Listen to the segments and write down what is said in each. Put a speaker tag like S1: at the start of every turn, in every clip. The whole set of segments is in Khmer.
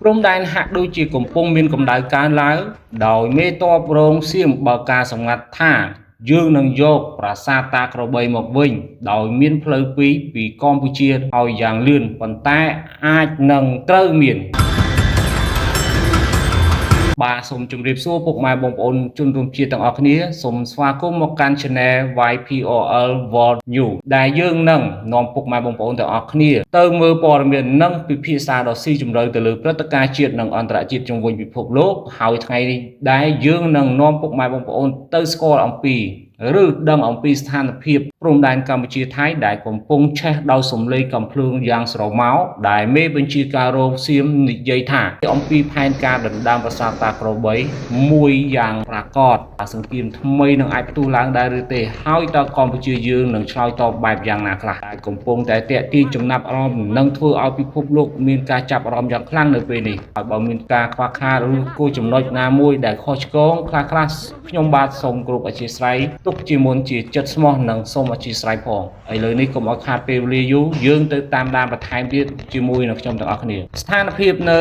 S1: ព្រំដែនហាក់ដូចជាកំពុងមានកម្ដៅកើនឡើងដោយមេតបរងសៀមបើកការសម្ងាត់ថាយើងនឹងយកប្រាសាទតាក្របីមកវិញដោយមានផ្លូវពីកម្ពុជាឲ្យយ៉ាងលឿនប៉ុន្តែអាចនឹងត្រូវមានបាទសូមជម្រាបសួរពុកម៉ែបងប្អូនជនរួមជាតិទាំងអស់គ្នាសូមស្វាគមន៍មកកាន់ Channel YPOL World News ដែលយើងនឹងនាំពុកម៉ែបងប្អូនទាំងអស់គ្នាទៅមើលព័ត៌មាននិងពិភាក្សាដ៏ស៊ីជម្រៅទៅលើព្រឹត្តិការណ៍ជាតិនិងអន្តរជាតិជុំវិញពិភពលោកហើយថ្ងៃនេះដែលយើងនឹងនាំពុកម៉ែបងប្អូនទៅស្គាល់អំពីឬដឹងអំពីស្ថានភាពព្រំដែនកម្ពុជាថៃដែលកំពុងឆេះដោយសម្លេងកំភ្លើងយ៉ាងស្រមោលដែលមេបញ្ជាការរងសៀមនិយាយថាអំពីផែនការដណ្ដើមប្រាសាទតាក្របីមួយយ៉ាងប្រាកដសង្គ្រាមថ្មីនឹងអាចផ្ទុះឡើងដែរឬទេហើយតើកម្ពុជាយើងនឹងឆ្លើយតបបែបយ៉ាងណាខ្លះដែលកំពុងតែទាក់ទាញចំណាប់អារម្មណ៍និងធ្វើឲ្យពិភពលោកមានការចាប់អារម្មណ៍យ៉ាងខ្លាំងនៅពេលនេះហើយបើមានការខ្វះខាតឬគោលចំណុចណាមួយដែលខុសឆ្គងខ្លះខ្ញុំបាទសូមគោរពអធ្យាស្រ័យទុកជាមុនជាចិត្តស្មោះនិងសូមអធ្យាស្រ័យផងឥឡូវនេះកុំឲ្យខាតពេលវេលាយូរយើងទៅតាមដានបន្ថែមទៀតជាមួយនឹងខ្ញុំទាំងអស់គ្នាស្ថានភាពនៅ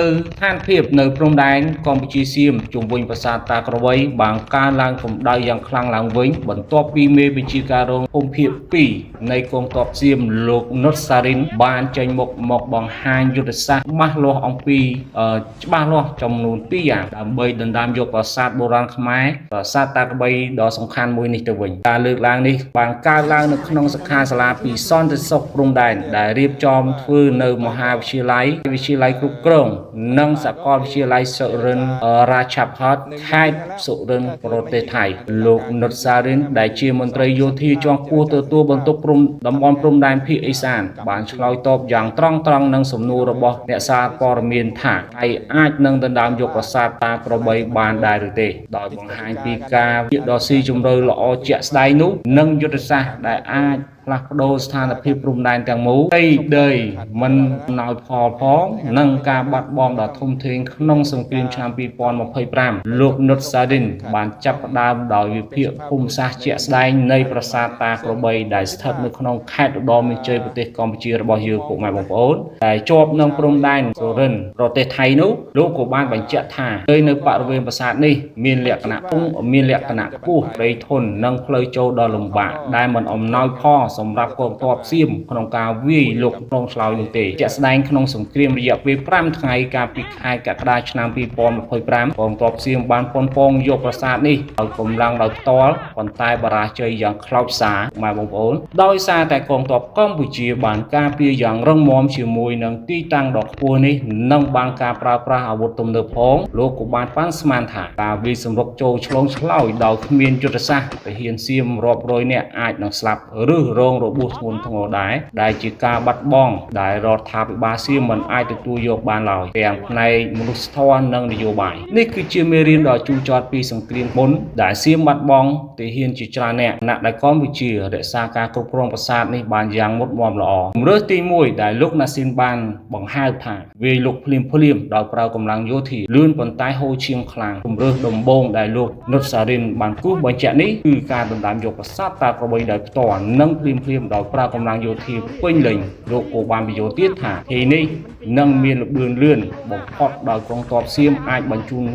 S1: ព្រំដែនកម្ពុជាសៀមជុំវិញប្រាសាទតាក្របីបានកើនឡើងកម្ដៅយ៉ាងខ្លាំងឡើងវិញបន្ទាប់ពីមេបញ្ជាការរងភូមិភាគ2នៃកងទ័ពសៀមលោកនុតសារិនបានចេញមកបង្ហាញយុទ្ធសាស្ត្រច្បាស់លាស់ចំនួន2យ៉ាងដើម្បីដណ្ដើមយកប្រាសាទបុរាណខ្មែរប្រាសាទតាក្របីដ៏សំខាន់មួយនេះទៅវិញការលើកឡើងនេះបានកើតឡើងនៅក្នុងសិក្ខាសាលាពីសន្តិសុខព្រំដែនដែលរៀបចំធ្វើនៅមហាវិទ្យាល័យគ្រប់គ្រងនិងសាកលវិទ្យាល័យសុរិនរាជផតខេត្តសុរិនប្រទេសថៃលោកនុតសារិនដែលជាមន្ត្រីយោធាជាន់ខ្ពស់ទទួលបន្ទុកតំបន់ព្រំដែនភាគឦសានបានឆ្លើយតបយ៉ាងត្រង់នឹងសំណួររបស់អ្នកសារព័ត៌មានថាឯអាចនឹងដណ្ដើមយកប្រាសាទតាក្របីបានដែរឬទេដោយបង្ហាញពីការវិដ៏ស៊ីជម្រៅល្អជាក់ស្ដែងនោះនិងយុទ្ធសាស្ត្រដែលអាចផ្លាស់ប្ដូរស្ថានភាពព្រំដែនទាំងមូលដីមិនណោយផលផងនិងការបាត់បង់ដ៏ធំធេងក្នុងសង្គ្រាមឆ្នាំ2025លោកនុតសារិនបានចាប់ផ្ដើមដោយវិភាគភូមិសាស្ត្រជាក់ស្ដែងនៃប្រាសាទតាក្របីដែលស្ថិតនៅក្នុងខេត្តឧត្តរមានជ័យប្រទេសកម្ពុជារបស់យើងពុកម៉ែបងប្អូនដែលជាប់នឹងព្រំដែនសុរិនប្រទេសថៃនោះលោកក៏បានបញ្ជាក់ថានៅបរិវេណប្រាសាទនេះមានលក្ខណៈខ្ពស់ដីធន់និងផ្លូវចូលដ៏លំបាកដែលមិនអំណោយផលសម្រាប់កងទ័ពសៀមក្នុងការវាយលុកក្នុងឆ្លើយនោះទេជាក់ស្ដែងក្នុងសង្គ្រាមរយៈពេល5ថ្ងៃកាលពីខែកក្កដាឆ្នាំ2025កងទ័ពសៀមបានប៉ុនប៉ងយកប្រាសាទនេះឲ្យកម្លាំងដោយផ្ទាល់ប៉ុន្តែបរាជ័យយ៉ាងខ្លោចសារម៉ែបងប្អូនដោយសារតែកងទ័ពកម្ពុជាបានការពារយ៉ាងរឹងមាំជាមួយនឹងទីតាំងដ៏ខ្ពស់នេះនិងបានការប្រើប្រាស់អាវុធទំនើបផងលោកក៏បានប៉ាន់ស្មានថាការវាយសម្រុកចូលឆ្លងឆ្លើយដោយគ្មានយុទ្ធសាស្ត្រទាហានសៀមរាប់រយនាក់អាចនឹងស្លាប់ឬរងរបួសធ្ងន់ធ្ងរដែរដែលជាការបាត់បង់ដែលរដ្ឋាភិបាលសៀមមិនអាចទទួលយកបានឡើយទាំងផ្នែកមនុស្សធម៌និងនយោបាយនេះគឺជាមេរៀនដ៏ជូរចត់ពីសង្គ្រាមមុនដែលសៀមបាត់បង់ទាហានជាច្រើនអ្នកដែលកម្ពុជារក្សាការគ្រប់គ្រងប្រាសាទនេះបានយ៉ាងមុតមាំល្អជំរើសទី1ដែលលោកណាស៊ីនបានបង្ហើបថាវាយលុកភ្លាមដោយប្រើកម្លាំងយោធាលឿនប៉ុន្តែហូរឈាមខ្លាំងជំរើសដំបូងដែលលោកនុតសារិនបានគូសបញ្ជាក់នេះគឺការដណ្ដើមយកប្រាសាទតាក្របីដោយផ្ទាល់និងភ្លាមដោយប្រើកម្លាំងយោធាពេញលេញលោកក៏បានបញ្យល់ទៀតថាពេលនេះនឹងមានល្បឿនលឿនបំផុតដោយកងទ័ពសៀមអាចបញ្ជូន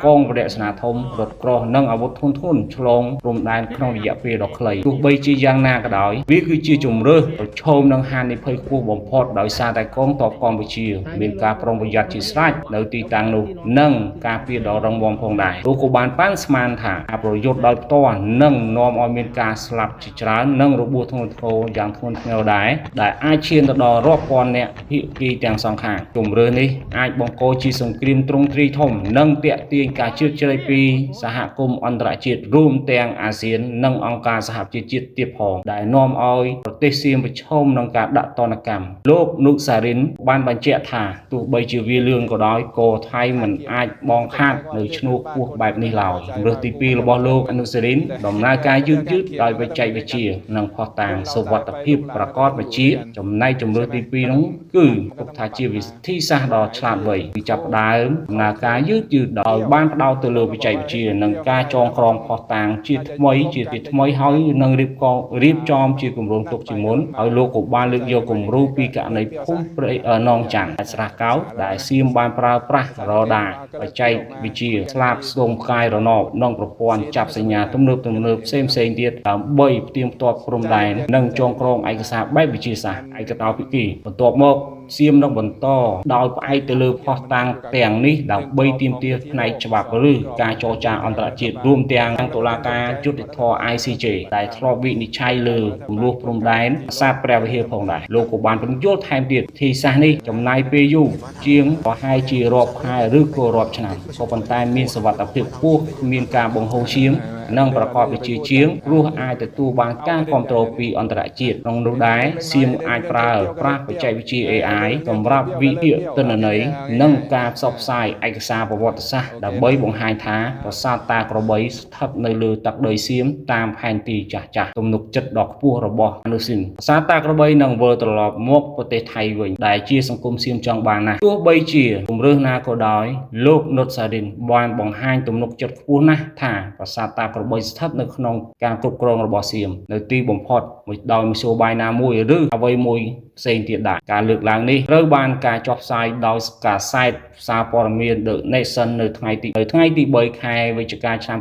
S1: កងរក្សាធំរថក្រោះនិងអាវុធធន់ឆ្លងព្រំដែនក្នុងរយៈពេលដ៏ខ្លីទោះបីជាយ៉ាងណាក៏ដោយវាគឺជាជំរើសប្រឈមនឹងហានិភ័យខ្ពស់បំផុតដោយសារតែកងទ័ពកម្ពុជាមានការប្រុងប្រយ័ត្នជាស្រេចនៅទីតាំងនោះនិងការពារដ៏រឹងមាំផងដែរលោកក៏បានប៉ាន់ស្មានថាការប្រយុទ្ធដោយផ្ទាល់នឹងនាំឲ្យមានការស្លាប់ជាច្រើននិងរបួសធ្ងន់ធ្ងរយ៉ាងធ្ងន់ធ្ងរដែរដែលអាចឈានទៅដល់រាប់ពាន់អ្នកភាគីទាំងសងខាងជំរឿននេះអាចបង្កជាសង្គ្រាមទ្រង់ទ្រាយធំនិងទាក់ទាញការជឿជ្រៃពីសហគមន៍អន្តរជាតិរួមទាំងអាស៊ាននិងអង្គការសហប្រជាជាតិទៀតផងដែលនាំឲ្យប្រទេសសៀមប្រឈមនឹងការដាក់ទណ្ឌកម្មលោកនុសារិនបានបញ្ជាក់ថាទោះបីជាវាលឿនក៏ដោយក៏ថៃមិនអាចបងខាត់នៅឈ្នួលខ្ពស់បែបនេះឡើយជំរើសទី2របស់លោកអនុសារិនដំណើរការយឺតដោយបច្ចេកវិទ្យានិងផុសតាង យ៉ាងសុវត្ថិភាពប្រកបវិជ្ជាចំណែកជំរឿទី2នោះគឺពុកថាជាវិធីសាស្ត្រដ៏ឆ្លាតវៃពីចាប់ផ្ដើមដំណើរការយឺតដោយបានផ្ដោតទៅលើបច្ចេកវិទ្យានិងការចងក្រងផុសតាងជាថ្មីហើយនឹងរៀបចំជាគម្រោងទុកជាមុនហើយលោកក៏បានលើកយកគំរូពីករណីភូមិព្រៃនងច័ន្ទស្រះកោដែលសៀមបានប្រើប្រាស់រដាបច្ចេកវិទ្យាស្លាបស្ទងផ្កាយរណបនិងប្រព័ន្ធចាប់សញ្ញាទំនើបផ្សេងទៀតដើម្បីផ្ទៀងផ្ទាត់ព្រំដែននិងចងក្រងឯកសារបែបវិទ្យាសាស្ត្រឯកតោភាគីបន្ទាប់មកសៀមនឹងបន្តដោយផ្អែកទៅលើផុសតាងទាំងនេះដើម្បីទាមទារផ្នែកច្បាប់ឬការចរចាអន្តរជាតិរួមទាំងតុលាការយុត្តិធម៌ ICJ ដែលធ្លាប់វិនិច្ឆ័យលើទម្លាប់ព្រំដែនប្រាសាទព្រះវិហារផងដែរលោកក៏បានពន្យល់ថែមទៀតទីសាសនេះចំណាយពេលយូរជាងប្រហែលជារាប់ខែឬក៏រាប់ឆ្នាំក៏ប៉ុន្តែមានសុវត្ថិភាពខ្ពស់គ្មានការបង្ហូរឈាមនិងប្រកបវិជ្ជាជាងព្រោះអាចទទួលបានការគ្រប់គ្រងពីអន្តរជាតិក្នុងនោះដែរសៀមអាចប្រើប្រាស់បច្ចេកវិទ្យា AI សម្រាប់វិភាគទិន្នន័យនិងការផ្សព្វផ្សាយឯកសារប្រវត្តិសាស្ត្រដើម្បីបង្ហាញថាប្រាសាទតាក្របីស្ថិតនៅលើទឹកដីសៀមតាមផែនទីចាស់ទំនុកចិត្តដ៏ខ្ពស់របស់មនុស្សសៀមប្រាសាទតាក្របីនឹងវិលត្រឡប់មកប្រទេសថៃវិញដែលជាសង្គមសៀមចង់បានណាស់ទោះបីជាគម្រើសណាក៏ដោយលោកនុតសារិនបានបង្ហាញទំនុកចិត្តខ្ពស់ណាស់ថាប្រាសាទតាក្របីស្ថិតនៅក្នុងការគ្រប់គ្រងរបស់សៀមនៅទីបំផុតដោយមធ្យោបាយណាមួយឬអ្វីមួយផ្សេងទៀតដែរការលើកឡើងនេះត្រូវបានការចុះផ្សាយដោយកាសែតសារព័ត៌មាន The Nation នៅថ្ងៃទី3 ខែវិច្ឆិកាឆ្នាំ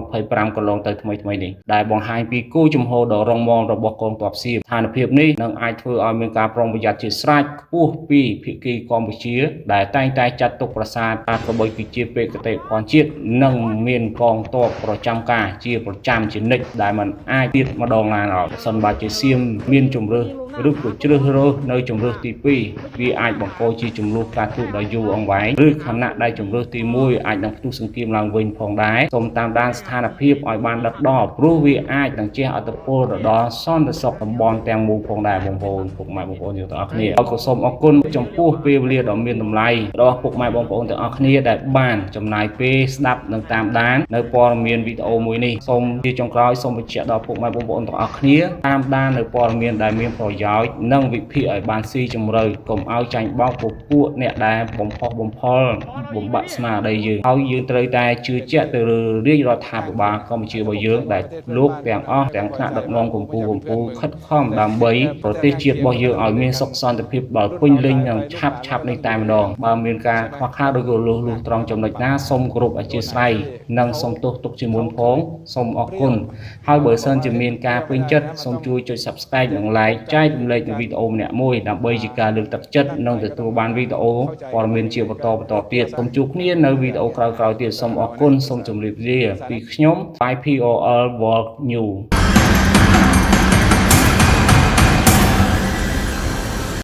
S1: 2025កន្លងទៅថ្មីនេះដែលបង្ហាញពីគោលជំហរដ៏រឹងមាំរបស់កងទ័ពសៀមស្ថានភាពនេះនឹងអាចធ្វើឲ្យមានការប្រុងប្រយ័ត្នជាស្រេចខ្ពស់ពីភាគីកម្ពុជាដែលតែងតែចាត់ទុកប្រាសាទតាក្របីគឺជាបេក្ខភណ្ឌជាតិនិងមានកងទ័ពប្រចាំការជាប្រចាំជានិច្ចដែលมันអាចទៀតម្ដងណាឡើយបើសិនបើជាសៀមមានជំរើសឬក៏ជ្រើសរើសនៅជំរើសទី2វាអាចបង្កជាចំនួនការទូតដ៏យូរអង្វែងឬខណៈដែលជំរើសទី1អាចនឹងផ្ទុះសង្គ្រាមឡើងវិញផងដែរសូមតាមដានស្ថានភាពឲ្យបានដិតដល់ព្រោះវាអាចនឹងជះឥទ្ធិពលទៅដល់សន្តិសុខតំបន់ទាំងមូលផងដែរបងប្អូនពុកម៉ែបងប្អូនទាំងអស់គ្នាអរគុណសូមអរគុណចំពោះពេលវេលាដ៏មានតម្លៃរបស់ពុកម៉ែបងប្អូនទាំងអស់គ្នាដែលបានចំណាយពេលស្ដាប់និងតាមដាននៅព័ត៌មានវីដេអូមួយនេះសូមជាចុងក្រោយសូមបញ្ជាក់ដល់ពុកម៉ែបងប្អូនទាំងអស់គ្នាតាមដាននៅព័ត៌មានដែលមានប្រយោជន៍និងវិភាគឲ្យបានស៊ីជម្រៅកុំឲ្យចាញ់បោកពួកអ្នកដែលបំផុសបំផុលបំបាក់ស្មារតីយើងហើយយើងត្រូវតែជឿជាក់ទៅលើរាជរដ្ឋាភិបាលកម្ពុជារបស់យើងដែលលោកទាំងអស់ទាំងថ្នាក់ដឹកនាំកម្ពុជាខិតខំដើម្បីប្រទេសជាតិរបស់យើងឲ្យមានសុខសន្តិភាពបើពេញលេញនិងឆាប់នេះតែម្ដងបើមានការខ្វះខាតឬក៏លុះត្រង់ចំណុចណាសូមគោរពអធិស្ឋាននិងសូមទោសទុកជាមុនផងសូមអរគុណហើយបើសិនជាមានការពេញចិត្តសូមជួយចុច Subscribe និង Like ចែករំលែកវីដេអូម្នាក់មួយដើម្បីជាការលើកទឹកចិត្តនិងទទួលបានវីដេអូព័ត៌មានជាបន្តទៀតសូមជួបគ្នានៅវីដេអូក្រោយៗទៀតសូមអរគុណសូមជម្រាបលាពីខ្ញុំ YPOL World News